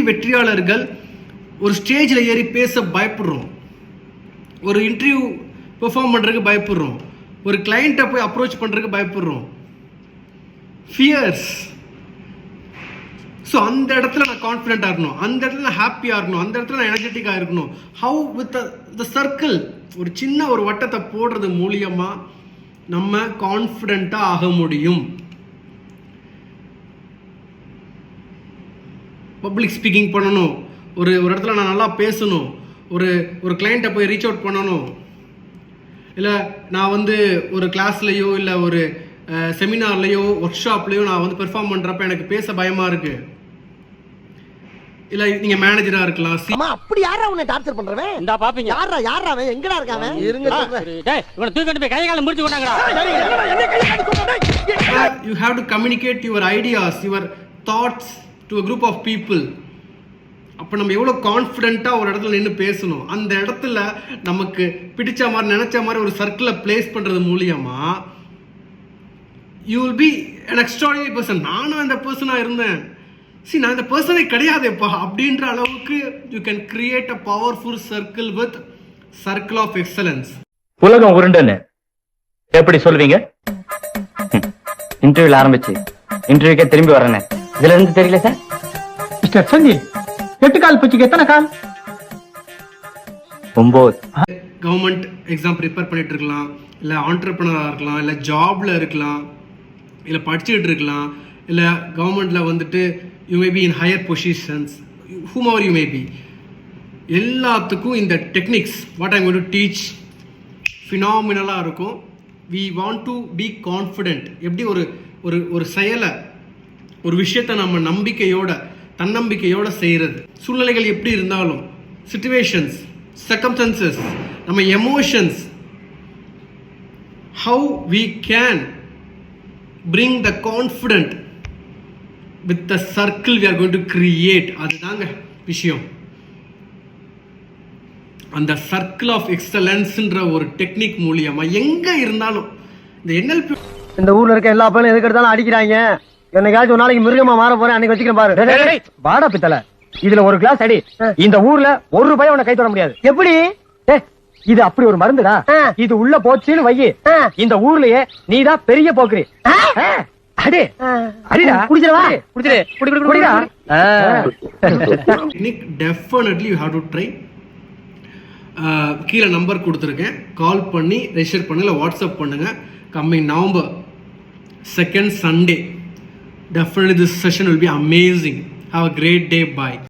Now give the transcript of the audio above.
வெற்றியாளர்கள் ஒரு ஸ்டேஜில் ஏறி பேச பயப்படுறோம், ஒரு இன்டர்வியூ பெர்ஃபார்ம் பண்ணுறதுக்கு பயப்படுறோம், ஒரு கிளைண்ட்டை போய் அப்ரோச் பண்ணுறதுக்கு பயப்படுறோம். ஃபியர்ஸ். ஸோ அந்த இடத்துல நான் கான்ஃபிடென்ட்டாக இருக்கணும், அந்த இடத்துல நான் ஹாப்பியாக இருக்கணும், அந்த இடத்துல நான் எனர்ஜெட்டிக்காக இருக்கணும். ஹவு வித் த சர்க்கிள், ஒரு சின்ன ஒரு வட்டத்தை போடுறது மூலியமாக நம்ம கான்ஃபிடென்ட்டாக ஆக முடியும். பப்ளிக் ஸ்பீக்கிங் பண்ணணும், ஒரு இடத்துல நான் நல்லா பேசணும், ஒரு கிளைண்ட்டை போய் ரீச் அவுட் பண்ணணும், இல்லை நான் வந்து ஒரு கிளாஸ்லேயோ இல்லை ஒரு செமினார்லேயோ ஒர்க் ஷாப்லேயோ நான் வந்து பெர்ஃபார்ம் பண்ணுறப்ப எனக்கு பேச பயமாக இருக்குது. இல்லை நீங்கள் மேனேஜராக இருக்கலாம். அப்படி யாரா உன்னை டார்ச்சர் பண்ணுறவன்? இந்த பாப்பீங்க யாரா அவன் எங்கடா இருக்கான்? இருங்க இவனை தூக்கிட்டு போய் கை காலம் முடிச்சு கொண்டாங்கடா. You have to communicate your ideas, your thoughts to a group of people. அப்போ நம்ம எவ்வளோ கான்ஃபிடென்ட்டாக ஒரு இடத்துல நின்று பேசணும். அந்த இடத்துல நமக்கு பிடிச்ச மாதிரி நினச்ச மாதிரி ஒரு சர்க்கிளை பிளேஸ் பண்ணுறது மூலியமாக you will be an extraordinary person. நானும் அந்த பர்சனாக இருந்தேன், நான் இந்த பர்சனே கிடையாதேப்பா அப்படின்ற அளவுக்கு you can create a powerful circle with circle of excellence. உலகம் உருண்டுன்னு எப்படி சொல்லுவீங்க? இன்டர்வியூல ஆரம்பிச்சு இன்டர்வியூக்கே திரும்பி வரேன். இதுல இருந்து தெரியல சார். மிஸ்டர் சஞ்சீவ், 8 கால் பூச்சிக்கு எத்தனை கால்? 9. கவர்மெண்ட் எக்ஸாம் ப்ரிப்பேர் பண்ணிட்டு இருக்கலாம், இல்லை ஆண்டர்பிரனராக இருக்கலாம், இல்லை ஜாப்ல இருக்கலாம், இல்லை படிச்சுட்டு இருக்கலாம், இல்லை கவர்மெண்ட்ல வந்துட்டு you may be in higher பொசிஷன்ஸ், whomever you may be. எல்லாத்துக்கும் இந்த techniques what I'm going to teach ஃபினாமினலாக இருக்கும். We want to be confident. எப்படி ஒரு செயலை, ஒரு விஷயத்தை நம்ம நம்பிக்கையோட தன்னம்பிக்கையோட செய்கிறது. சூழ்நிலைகள் எப்படி இருந்தாலும், சிச்சுவேஷன்ஸ், சர்க்கம்ஸ்டன்சஸ், நம்ம emotions, how we can bring the confident with the circle we are going to create. அதுதாங்க விஷயம். அந்த சர்க்கிள் ஆஃப் எக்ஸலன்ஸ்ன்ற ஒரு டெக்னிக் மூலியமா எங்க இருந்தாலும் இந்த NLP. இந்த ஊர்ல இருக்க எல்லா பையனும் எதுக்கு எடுத்தாலும் அடிக்கிறாங்க. என்னைக்காச்சும் ஒரு நாளைக்கு மிருகமா மாற போறேன், அன்னைக்கு வச்சுக்கிறேன் பாரு. வாடா பித்தல, இதுல ஒரு கிளாஸ் அடி. இந்த ஊர்ல ஒரு பையன் உன்னை கை தொட முடியாது. எப்படி? இது அப்படி ஒரு மருந்துடா. இது உள்ள போச்சுன்னு வையி, இந்த ஊர்லயே நீதான் பெரிய போக்குறி. அடி அடிடா, குடிச்சிரவா, குடிச்சிரு, குடிடா. Definitely you have to try. கீழே நம்பர் கொடுத்துருக்கேன், கால் பண்ணி ரெஜிஸ்டர் பண்ணுங்க, வாட்ஸ்அப் பண்ணுங்க. Coming November 2nd Sunday, definitely this session will be amazing. Have a great day. Bye.